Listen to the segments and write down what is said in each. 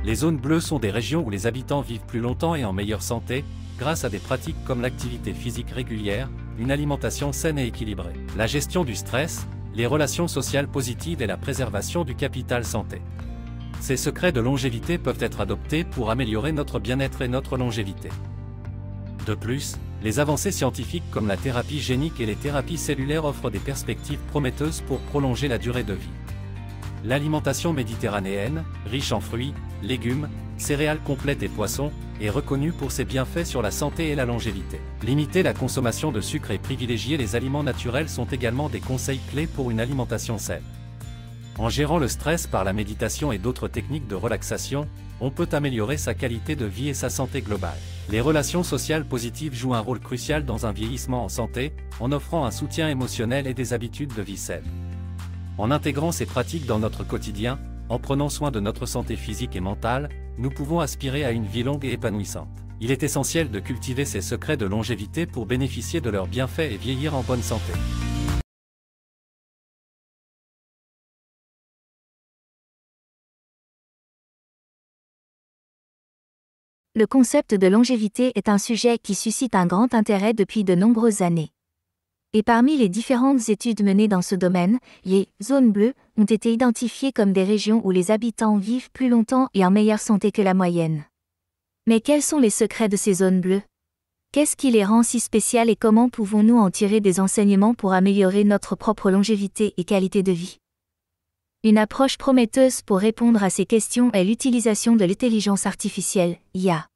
Les zones bleues sont des régions où les habitants vivent plus longtemps et en meilleure santé, grâce à des pratiques comme l'activité physique régulière, une alimentation saine et équilibrée, la gestion du stress, les relations sociales positives et la préservation du capital santé. Ces secrets de longévité peuvent être adoptés pour améliorer notre bien-être et notre longévité. De plus, les avancées scientifiques comme la thérapie génique et les thérapies cellulaires offrent des perspectives prometteuses pour prolonger la durée de vie. L'alimentation méditerranéenne, riche en fruits, légumes, céréales complètes et poissons, est reconnue pour ses bienfaits sur la santé et la longévité. Limiter la consommation de sucre et privilégier les aliments naturels sont également des conseils clés pour une alimentation saine. En gérant le stress par la méditation et d'autres techniques de relaxation, on peut améliorer sa qualité de vie et sa santé globale. Les relations sociales positives jouent un rôle crucial dans un vieillissement en santé, en offrant un soutien émotionnel et des habitudes de vie saines. En intégrant ces pratiques dans notre quotidien, en prenant soin de notre santé physique et mentale, nous pouvons aspirer à une vie longue et épanouissante. Il est essentiel de cultiver ces secrets de longévité pour bénéficier de leurs bienfaits et vieillir en bonne santé. Le concept de longévité est un sujet qui suscite un grand intérêt depuis de nombreuses années. Et parmi les différentes études menées dans ce domaine, les zones bleues ont été identifiées comme des régions où les habitants vivent plus longtemps et en meilleure santé que la moyenne. Mais quels sont les secrets de ces zones bleues? Qu'est-ce qui les rend si spéciales et comment pouvons-nous en tirer des enseignements pour améliorer notre propre longévité et qualité de vie? Une approche prometteuse pour répondre à ces questions est l'utilisation de l'intelligence artificielle, IA.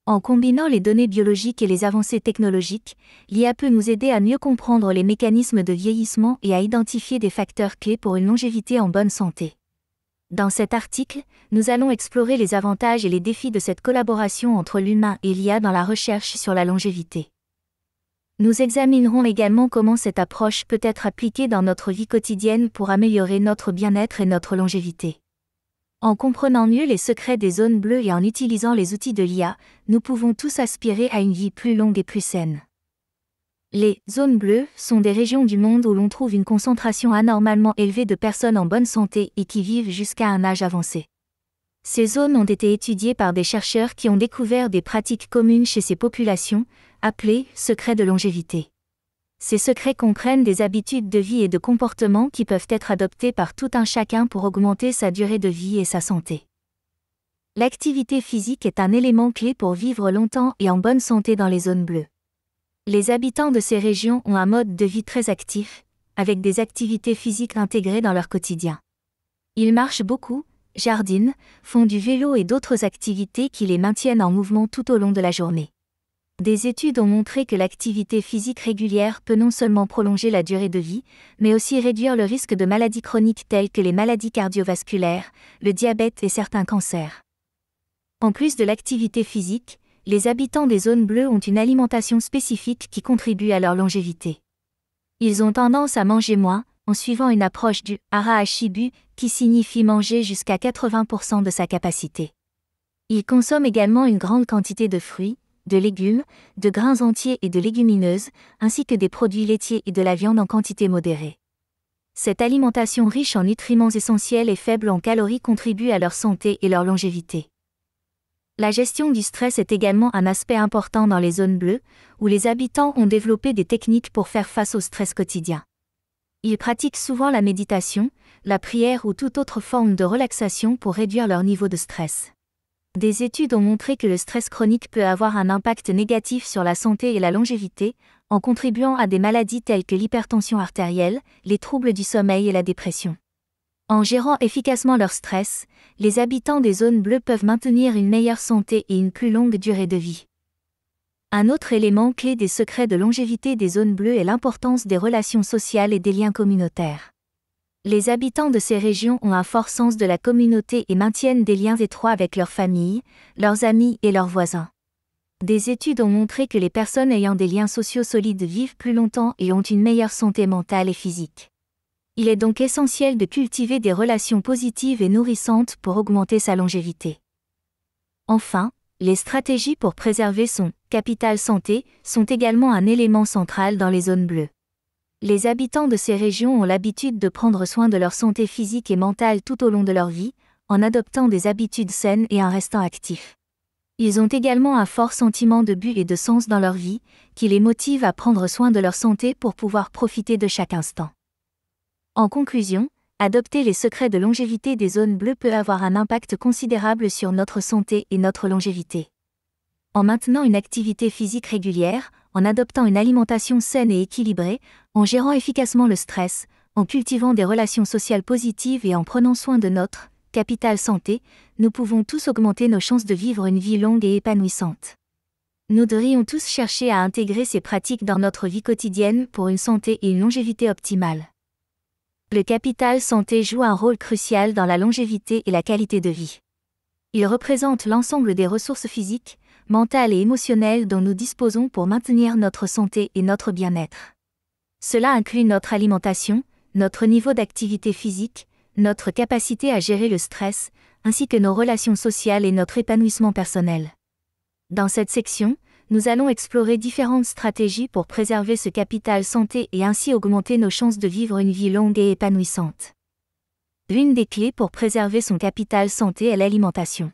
En combinant les données biologiques et les avancées technologiques, l'IA peut nous aider à mieux comprendre les mécanismes de vieillissement et à identifier des facteurs clés pour une longévité en bonne santé. Dans cet article, nous allons explorer les avantages et les défis de cette collaboration entre l'humain et l'IA dans la recherche sur la longévité. Nous examinerons également comment cette approche peut être appliquée dans notre vie quotidienne pour améliorer notre bien-être et notre longévité. En comprenant mieux les secrets des zones bleues et en utilisant les outils de l'IA, nous pouvons tous aspirer à une vie plus longue et plus saine. Les zones bleues sont des régions du monde où l'on trouve une concentration anormalement élevée de personnes en bonne santé et qui vivent jusqu'à un âge avancé. Ces zones ont été étudiées par des chercheurs qui ont découvert des pratiques communes chez ces populations, appelées secrets de longévité. Ces secrets comprennent des habitudes de vie et de comportement qui peuvent être adoptés par tout un chacun pour augmenter sa durée de vie et sa santé. L'activité physique est un élément clé pour vivre longtemps et en bonne santé dans les zones bleues. Les habitants de ces régions ont un mode de vie très actif, avec des activités physiques intégrées dans leur quotidien. Ils marchent beaucoup, jardinent, font du vélo et d'autres activités qui les maintiennent en mouvement tout au long de la journée. Des études ont montré que l'activité physique régulière peut non seulement prolonger la durée de vie, mais aussi réduire le risque de maladies chroniques telles que les maladies cardiovasculaires, le diabète et certains cancers. En plus de l'activité physique, les habitants des zones bleues ont une alimentation spécifique qui contribue à leur longévité. Ils ont tendance à manger moins, en suivant une approche du hara shibu, qui signifie manger jusqu'à 80% de sa capacité. Ils consomment également une grande quantité de fruits, de légumes, de grains entiers et de légumineuses, ainsi que des produits laitiers et de la viande en quantité modérée. Cette alimentation riche en nutriments essentiels et faible en calories contribue à leur santé et leur longévité. La gestion du stress est également un aspect important dans les zones bleues, où les habitants ont développé des techniques pour faire face au stress quotidien. Ils pratiquent souvent la méditation, la prière ou toute autre forme de relaxation pour réduire leur niveau de stress. Des études ont montré que le stress chronique peut avoir un impact négatif sur la santé et la longévité, en contribuant à des maladies telles que l'hypertension artérielle, les troubles du sommeil et la dépression. En gérant efficacement leur stress, les habitants des zones bleues peuvent maintenir une meilleure santé et une plus longue durée de vie. Un autre élément clé des secrets de longévité des zones bleues est l'importance des relations sociales et des liens communautaires. Les habitants de ces régions ont un fort sens de la communauté et maintiennent des liens étroits avec leurs familles, leurs amis et leurs voisins. Des études ont montré que les personnes ayant des liens sociaux solides vivent plus longtemps et ont une meilleure santé mentale et physique. Il est donc essentiel de cultiver des relations positives et nourrissantes pour augmenter sa longévité. Enfin, les stratégies pour préserver son capital santé sont également un élément central dans les zones bleues. Les habitants de ces régions ont l'habitude de prendre soin de leur santé physique et mentale tout au long de leur vie, en adoptant des habitudes saines et en restant actifs. Ils ont également un fort sentiment de but et de sens dans leur vie, qui les motive à prendre soin de leur santé pour pouvoir profiter de chaque instant. En conclusion, adopter les secrets de longévité des zones bleues peut avoir un impact considérable sur notre santé et notre longévité. En maintenant une activité physique régulière, en adoptant une alimentation saine et équilibrée, en gérant efficacement le stress, en cultivant des relations sociales positives et en prenant soin de notre capital santé, nous pouvons tous augmenter nos chances de vivre une vie longue et épanouissante. Nous devrions tous chercher à intégrer ces pratiques dans notre vie quotidienne pour une santé et une longévité optimale. Le capital santé joue un rôle crucial dans la longévité et la qualité de vie. Il représente l'ensemble des ressources physiques, mentales et émotionnelles dont nous disposons pour maintenir notre santé et notre bien-être. Cela inclut notre alimentation, notre niveau d'activité physique, notre capacité à gérer le stress, ainsi que nos relations sociales et notre épanouissement personnel. Dans cette section, nous allons explorer différentes stratégies pour préserver ce capital santé et ainsi augmenter nos chances de vivre une vie longue et épanouissante. L'une des clés pour préserver son capital santé est l'alimentation.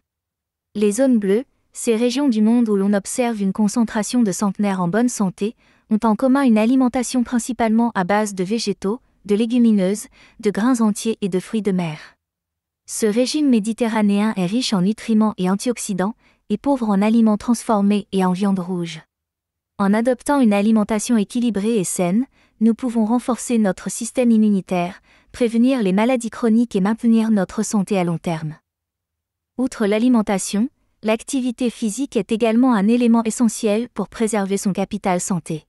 Les zones bleues, ces régions du monde où l'on observe une concentration de centenaires en bonne santé, ont en commun une alimentation principalement à base de végétaux, de légumineuses, de grains entiers et de fruits de mer. Ce régime méditerranéen est riche en nutriments et antioxydants, et pauvre en aliments transformés et en viande rouge. En adoptant une alimentation équilibrée et saine, nous pouvons renforcer notre système immunitaire, prévenir les maladies chroniques et maintenir notre santé à long terme. Outre l'alimentation, l'activité physique est également un élément essentiel pour préserver son capital santé.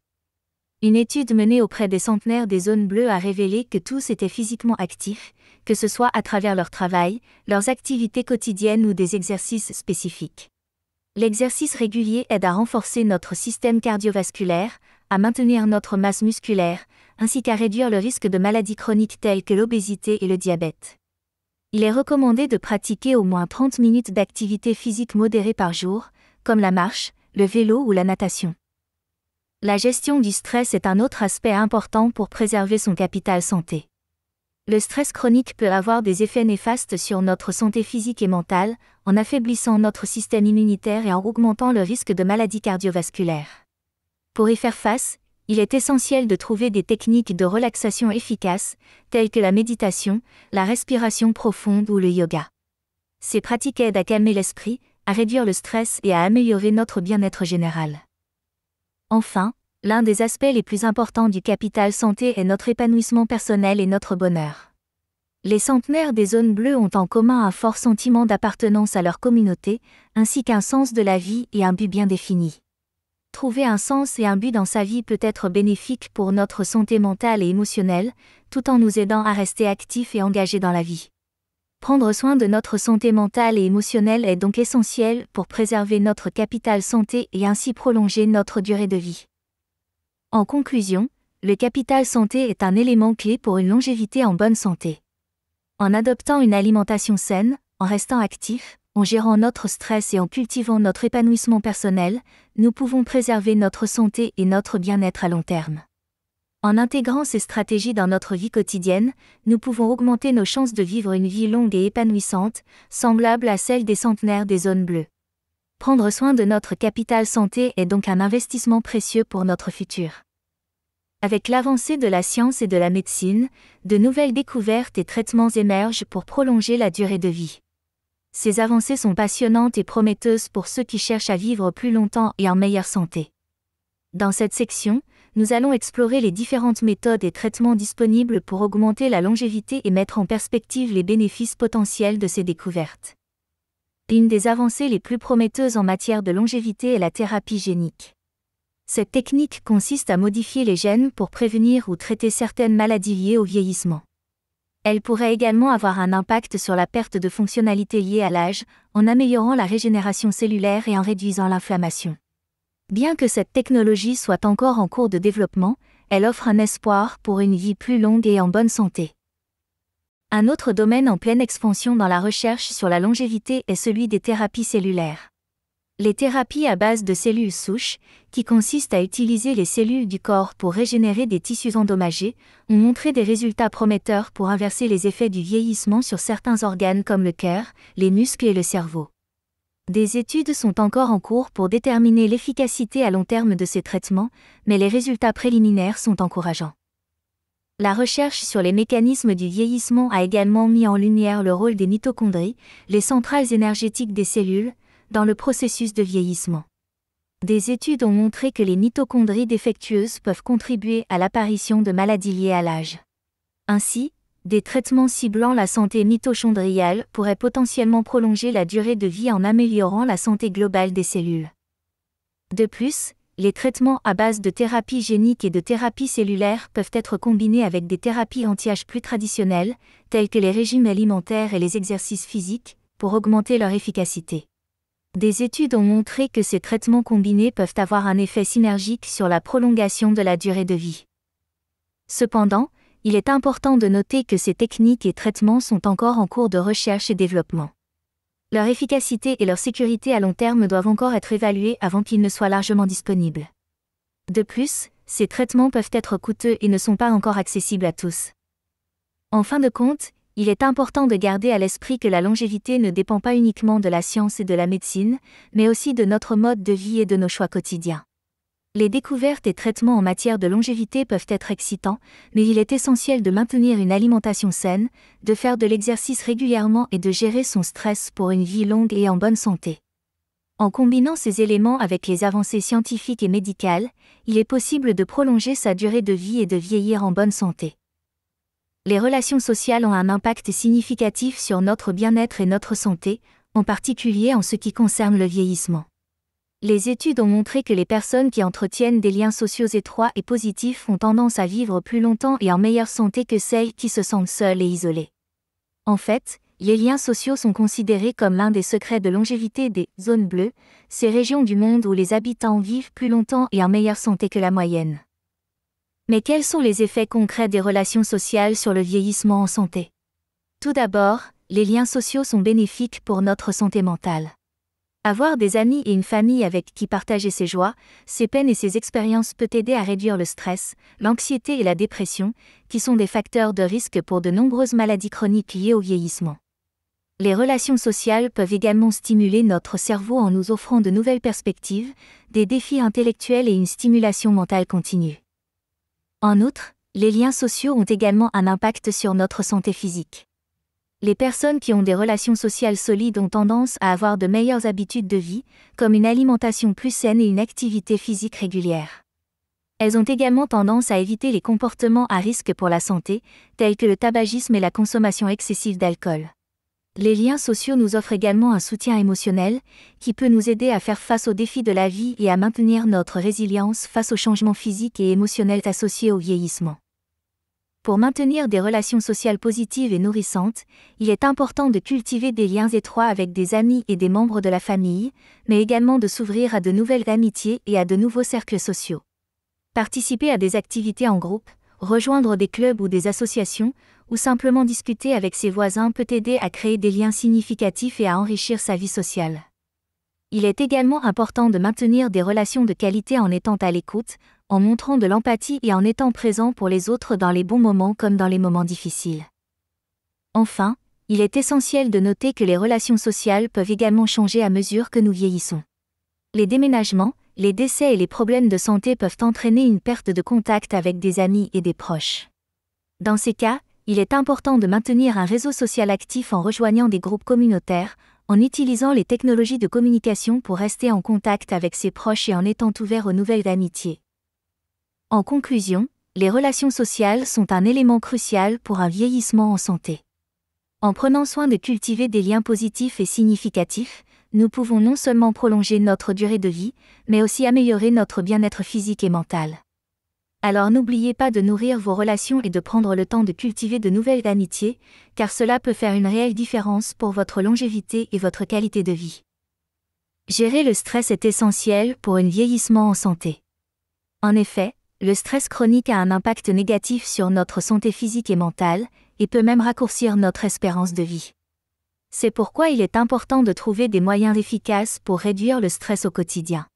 Une étude menée auprès des centenaires des zones bleues a révélé que tous étaient physiquement actifs, que ce soit à travers leur travail, leurs activités quotidiennes ou des exercices spécifiques. L'exercice régulier aide à renforcer notre système cardiovasculaire, à maintenir notre masse musculaire, ainsi qu'à réduire le risque de maladies chroniques telles que l'obésité et le diabète. Il est recommandé de pratiquer au moins 30 minutes d'activité physique modérée par jour, comme la marche, le vélo ou la natation. La gestion du stress est un autre aspect important pour préserver son capital santé. Le stress chronique peut avoir des effets néfastes sur notre santé physique et mentale, en affaiblissant notre système immunitaire et en augmentant le risque de maladies cardiovasculaires. Pour y faire face, il est essentiel de trouver des techniques de relaxation efficaces, telles que la méditation, la respiration profonde ou le yoga. Ces pratiques aident à calmer l'esprit, à réduire le stress et à améliorer notre bien-être général. Enfin, l'un des aspects les plus importants du capital santé est notre épanouissement personnel et notre bonheur. Les centenaires des zones bleues ont en commun un fort sentiment d'appartenance à leur communauté, ainsi qu'un sens de la vie et un but bien défini. Trouver un sens et un but dans sa vie peut être bénéfique pour notre santé mentale et émotionnelle, tout en nous aidant à rester actifs et engagés dans la vie. Prendre soin de notre santé mentale et émotionnelle est donc essentiel pour préserver notre capital santé et ainsi prolonger notre durée de vie. En conclusion, le capital santé est un élément clé pour une longévité en bonne santé. En adoptant une alimentation saine, en restant actifs, en gérant notre stress et en cultivant notre épanouissement personnel, nous pouvons préserver notre santé et notre bien-être à long terme. En intégrant ces stratégies dans notre vie quotidienne, nous pouvons augmenter nos chances de vivre une vie longue et épanouissante, semblable à celle des centenaires des zones bleues. Prendre soin de notre capital santé est donc un investissement précieux pour notre futur. Avec l'avancée de la science et de la médecine, de nouvelles découvertes et traitements émergent pour prolonger la durée de vie. Ces avancées sont passionnantes et prometteuses pour ceux qui cherchent à vivre plus longtemps et en meilleure santé. Dans cette section, nous allons explorer les différentes méthodes et traitements disponibles pour augmenter la longévité et mettre en perspective les bénéfices potentiels de ces découvertes. Une des avancées les plus prometteuses en matière de longévité est la thérapie génique. Cette technique consiste à modifier les gènes pour prévenir ou traiter certaines maladies liées au vieillissement. Elle pourrait également avoir un impact sur la perte de fonctionnalité liée à l'âge, en améliorant la régénération cellulaire et en réduisant l'inflammation. Bien que cette technologie soit encore en cours de développement, elle offre un espoir pour une vie plus longue et en bonne santé. Un autre domaine en pleine expansion dans la recherche sur la longévité est celui des thérapies cellulaires. Les thérapies à base de cellules souches, qui consistent à utiliser les cellules du corps pour régénérer des tissus endommagés, ont montré des résultats prometteurs pour inverser les effets du vieillissement sur certains organes comme le cœur, les muscles et le cerveau. Des études sont encore en cours pour déterminer l'efficacité à long terme de ces traitements, mais les résultats préliminaires sont encourageants. La recherche sur les mécanismes du vieillissement a également mis en lumière le rôle des mitochondries, les centrales énergétiques des cellules, dans le processus de vieillissement. Des études ont montré que les mitochondries défectueuses peuvent contribuer à l'apparition de maladies liées à l'âge. Ainsi, des traitements ciblant la santé mitochondriale pourraient potentiellement prolonger la durée de vie en améliorant la santé globale des cellules. De plus, les traitements à base de thérapie génique et de thérapie cellulaire peuvent être combinés avec des thérapies anti-âge plus traditionnelles, telles que les régimes alimentaires et les exercices physiques, pour augmenter leur efficacité. Des études ont montré que ces traitements combinés peuvent avoir un effet synergique sur la prolongation de la durée de vie. Cependant, il est important de noter que ces techniques et traitements sont encore en cours de recherche et développement. Leur efficacité et leur sécurité à long terme doivent encore être évaluées avant qu'ils ne soient largement disponibles. De plus, ces traitements peuvent être coûteux et ne sont pas encore accessibles à tous. En fin de compte, il est important de garder à l'esprit que la longévité ne dépend pas uniquement de la science et de la médecine, mais aussi de notre mode de vie et de nos choix quotidiens. Les découvertes et traitements en matière de longévité peuvent être excitants, mais il est essentiel de maintenir une alimentation saine, de faire de l'exercice régulièrement et de gérer son stress pour une vie longue et en bonne santé. En combinant ces éléments avec les avancées scientifiques et médicales, il est possible de prolonger sa durée de vie et de vieillir en bonne santé. Les relations sociales ont un impact significatif sur notre bien-être et notre santé, en particulier en ce qui concerne le vieillissement. Les études ont montré que les personnes qui entretiennent des liens sociaux étroits et positifs ont tendance à vivre plus longtemps et en meilleure santé que celles qui se sentent seules et isolées. En fait, les liens sociaux sont considérés comme l'un des secrets de longévité des zones bleues, ces régions du monde où les habitants vivent plus longtemps et en meilleure santé que la moyenne. Mais quels sont les effets concrets des relations sociales sur le vieillissement en santé ? Tout d'abord, les liens sociaux sont bénéfiques pour notre santé mentale. Avoir des amis et une famille avec qui partager ses joies, ses peines et ses expériences peut aider à réduire le stress, l'anxiété et la dépression, qui sont des facteurs de risque pour de nombreuses maladies chroniques liées au vieillissement. Les relations sociales peuvent également stimuler notre cerveau en nous offrant de nouvelles perspectives, des défis intellectuels et une stimulation mentale continue. En outre, les liens sociaux ont également un impact sur notre santé physique. Les personnes qui ont des relations sociales solides ont tendance à avoir de meilleures habitudes de vie, comme une alimentation plus saine et une activité physique régulière. Elles ont également tendance à éviter les comportements à risque pour la santé, tels que le tabagisme et la consommation excessive d'alcool. Les liens sociaux nous offrent également un soutien émotionnel, qui peut nous aider à faire face aux défis de la vie et à maintenir notre résilience face aux changements physiques et émotionnels associés au vieillissement. Pour maintenir des relations sociales positives et nourrissantes, il est important de cultiver des liens étroits avec des amis et des membres de la famille, mais également de s'ouvrir à de nouvelles amitiés et à de nouveaux cercles sociaux. Participer à des activités en groupe, rejoindre des clubs ou des associations, ou simplement discuter avec ses voisins peut aider à créer des liens significatifs et à enrichir sa vie sociale. Il est également important de maintenir des relations de qualité en étant à l'écoute, en montrant de l'empathie et en étant présent pour les autres dans les bons moments comme dans les moments difficiles. Enfin, il est essentiel de noter que les relations sociales peuvent également changer à mesure que nous vieillissons. Les déménagements, les décès et les problèmes de santé peuvent entraîner une perte de contact avec des amis et des proches. Dans ces cas, il est important de maintenir un réseau social actif en rejoignant des groupes communautaires, en utilisant les technologies de communication pour rester en contact avec ses proches et en étant ouvert aux nouvelles amitiés. En conclusion, les relations sociales sont un élément crucial pour un vieillissement en santé. En prenant soin de cultiver des liens positifs et significatifs, nous pouvons non seulement prolonger notre durée de vie, mais aussi améliorer notre bien-être physique et mental. Alors n'oubliez pas de nourrir vos relations et de prendre le temps de cultiver de nouvelles amitiés, car cela peut faire une réelle différence pour votre longévité et votre qualité de vie. Gérer le stress est essentiel pour un vieillissement en santé. En effet, le stress chronique a un impact négatif sur notre santé physique et mentale, et peut même raccourcir notre espérance de vie. C'est pourquoi il est important de trouver des moyens efficaces pour réduire le stress au quotidien.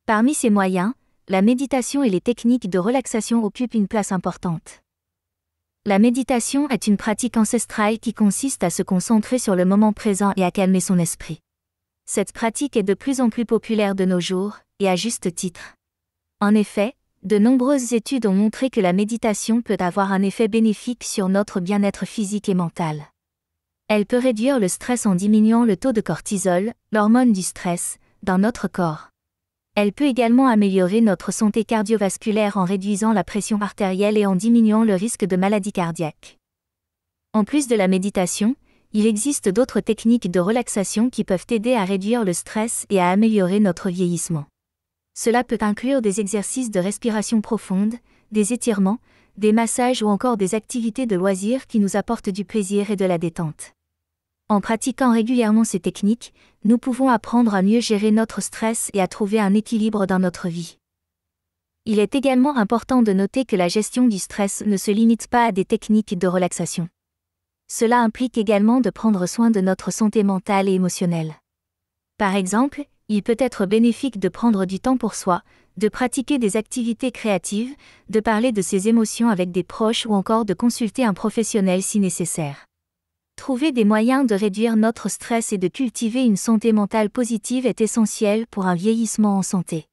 Parmi ces moyens, la méditation et les techniques de relaxation occupent une place importante. La méditation est une pratique ancestrale qui consiste à se concentrer sur le moment présent et à calmer son esprit. Cette pratique est de plus en plus populaire de nos jours, et à juste titre. En effet, de nombreuses études ont montré que la méditation peut avoir un effet bénéfique sur notre bien-être physique et mental. Elle peut réduire le stress en diminuant le taux de cortisol, l'hormone du stress, dans notre corps. Elle peut également améliorer notre santé cardiovasculaire en réduisant la pression artérielle et en diminuant le risque de maladie cardiaque. En plus de la méditation, il existe d'autres techniques de relaxation qui peuvent aider à réduire le stress et à améliorer notre vieillissement. Cela peut inclure des exercices de respiration profonde, des étirements, des massages ou encore des activités de loisirs qui nous apportent du plaisir et de la détente. En pratiquant régulièrement ces techniques, nous pouvons apprendre à mieux gérer notre stress et à trouver un équilibre dans notre vie. Il est également important de noter que la gestion du stress ne se limite pas à des techniques de relaxation. Cela implique également de prendre soin de notre santé mentale et émotionnelle. Par exemple, il peut être bénéfique de prendre du temps pour soi, de pratiquer des activités créatives, de parler de ses émotions avec des proches ou encore de consulter un professionnel si nécessaire. Trouver des moyens de réduire notre stress et de cultiver une santé mentale positive est essentiel pour un vieillissement en santé.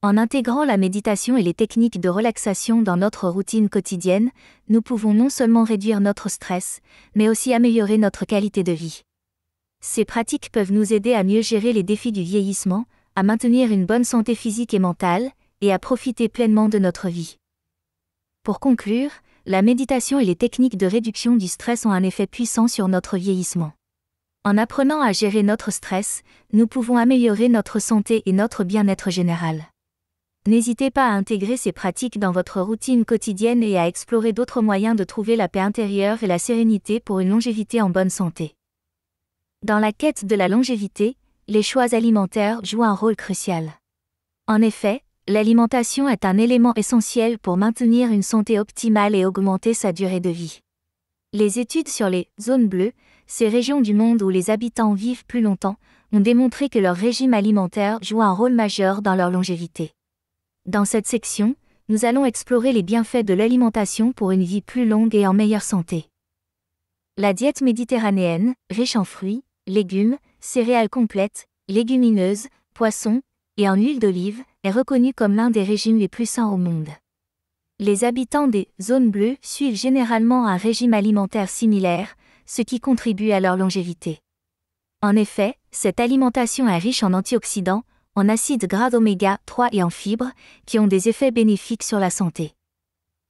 En intégrant la méditation et les techniques de relaxation dans notre routine quotidienne, nous pouvons non seulement réduire notre stress, mais aussi améliorer notre qualité de vie. Ces pratiques peuvent nous aider à mieux gérer les défis du vieillissement, à maintenir une bonne santé physique et mentale, et à profiter pleinement de notre vie. Pour conclure, la méditation et les techniques de réduction du stress ont un effet puissant sur notre vieillissement. En apprenant à gérer notre stress, nous pouvons améliorer notre santé et notre bien-être général. N'hésitez pas à intégrer ces pratiques dans votre routine quotidienne et à explorer d'autres moyens de trouver la paix intérieure et la sérénité pour une longévité en bonne santé. Dans la quête de la longévité, les choix alimentaires jouent un rôle crucial. En effet, l'alimentation est un élément essentiel pour maintenir une santé optimale et augmenter sa durée de vie. Les études sur les zones bleues, ces régions du monde où les habitants vivent plus longtemps, ont démontré que leur régime alimentaire joue un rôle majeur dans leur longévité. Dans cette section, nous allons explorer les bienfaits de l'alimentation pour une vie plus longue et en meilleure santé. La diète méditerranéenne, riche en fruits, légumes, céréales complètes, légumineuses, poissons, et en huile d'olive, est reconnue comme l'un des régimes les plus sains au monde. Les habitants des zones bleues suivent généralement un régime alimentaire similaire, ce qui contribue à leur longévité. En effet, cette alimentation est riche en antioxydants, en acides gras oméga 3 et en fibres, qui ont des effets bénéfiques sur la santé.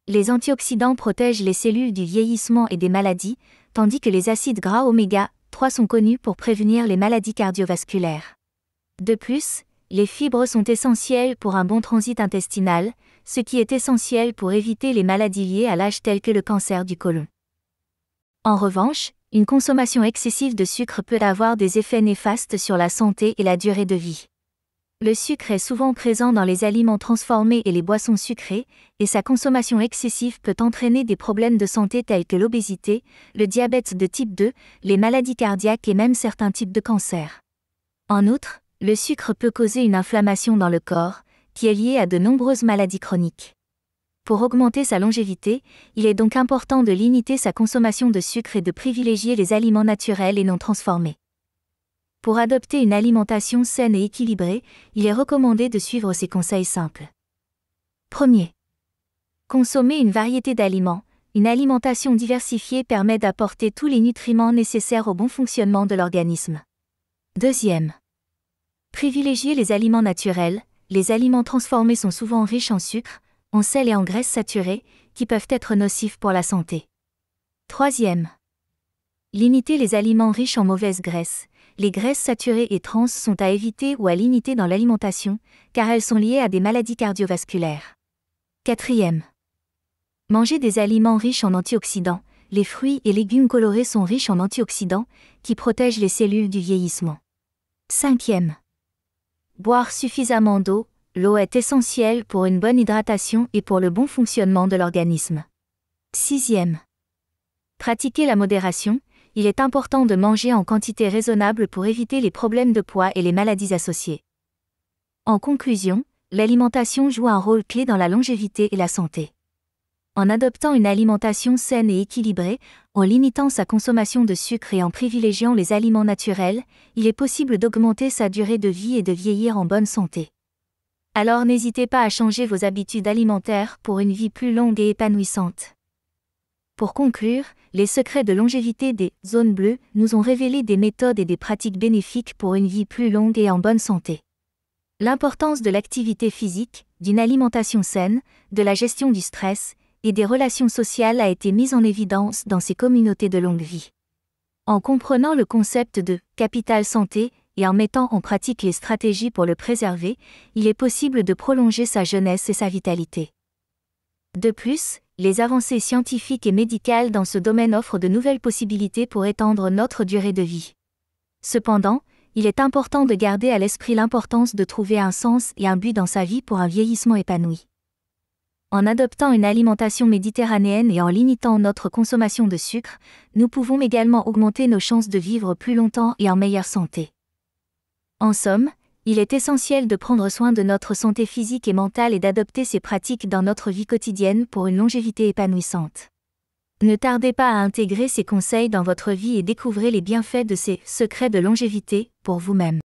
Les antioxydants protègent les cellules du vieillissement et des maladies, tandis que les acides gras oméga 3 sont connus pour prévenir les maladies cardiovasculaires. De plus, les fibres sont essentielles pour un bon transit intestinal, ce qui est essentiel pour éviter les maladies liées à l'âge telles que le cancer du côlon. En revanche, une consommation excessive de sucre peut avoir des effets néfastes sur la santé et la durée de vie. Le sucre est souvent présent dans les aliments transformés et les boissons sucrées, et sa consommation excessive peut entraîner des problèmes de santé tels que l'obésité, le diabète de type 2, les maladies cardiaques et même certains types de cancers. En outre, le sucre peut causer une inflammation dans le corps, qui est liée à de nombreuses maladies chroniques. Pour augmenter sa longévité, il est donc important de limiter sa consommation de sucre et de privilégier les aliments naturels et non transformés. Pour adopter une alimentation saine et équilibrée, il est recommandé de suivre ces conseils simples. 1er. Consommer une variété d'aliments. Une alimentation diversifiée permet d'apporter tous les nutriments nécessaires au bon fonctionnement de l'organisme. 2. Privilégier les aliments naturels. Les aliments transformés sont souvent riches en sucre, en sel et en graisses saturées, qui peuvent être nocifs pour la santé. 3. Limiter les aliments riches en mauvaises graisses. Les graisses saturées et trans sont à éviter ou à limiter dans l'alimentation, car elles sont liées à des maladies cardiovasculaires. 4. Manger des aliments riches en antioxydants. Les fruits et légumes colorés sont riches en antioxydants, qui protègent les cellules du vieillissement. 5. Boire suffisamment d'eau. L'eau est essentielle pour une bonne hydratation et pour le bon fonctionnement de l'organisme. 6. Pratiquer la modération. il est important de manger en quantité raisonnable pour éviter les problèmes de poids et les maladies associées. En conclusion, l'alimentation joue un rôle clé dans la longévité et la santé. En adoptant une alimentation saine et équilibrée, en limitant sa consommation de sucre et en privilégiant les aliments naturels, il est possible d'augmenter sa durée de vie et de vieillir en bonne santé. Alors n'hésitez pas à changer vos habitudes alimentaires pour une vie plus longue et épanouissante. Pour conclure, les secrets de longévité des zones bleues nous ont révélé des méthodes et des pratiques bénéfiques pour une vie plus longue et en bonne santé. L'importance de l'activité physique, d'une alimentation saine, de la gestion du stress et des relations sociales a été mise en évidence dans ces communautés de longue vie. En comprenant le concept de « capital santé » et en mettant en pratique les stratégies pour le préserver, il est possible de prolonger sa jeunesse et sa vitalité. De plus, les avancées scientifiques et médicales dans ce domaine offrent de nouvelles possibilités pour étendre notre durée de vie. Cependant, il est important de garder à l'esprit l'importance de trouver un sens et un but dans sa vie pour un vieillissement épanoui. En adoptant une alimentation méditerranéenne et en limitant notre consommation de sucre, nous pouvons également augmenter nos chances de vivre plus longtemps et en meilleure santé. En somme, il est essentiel de prendre soin de notre santé physique et mentale et d'adopter ces pratiques dans notre vie quotidienne pour une longévité épanouissante. Ne tardez pas à intégrer ces conseils dans votre vie et découvrez les bienfaits de ces secrets de longévité pour vous-même.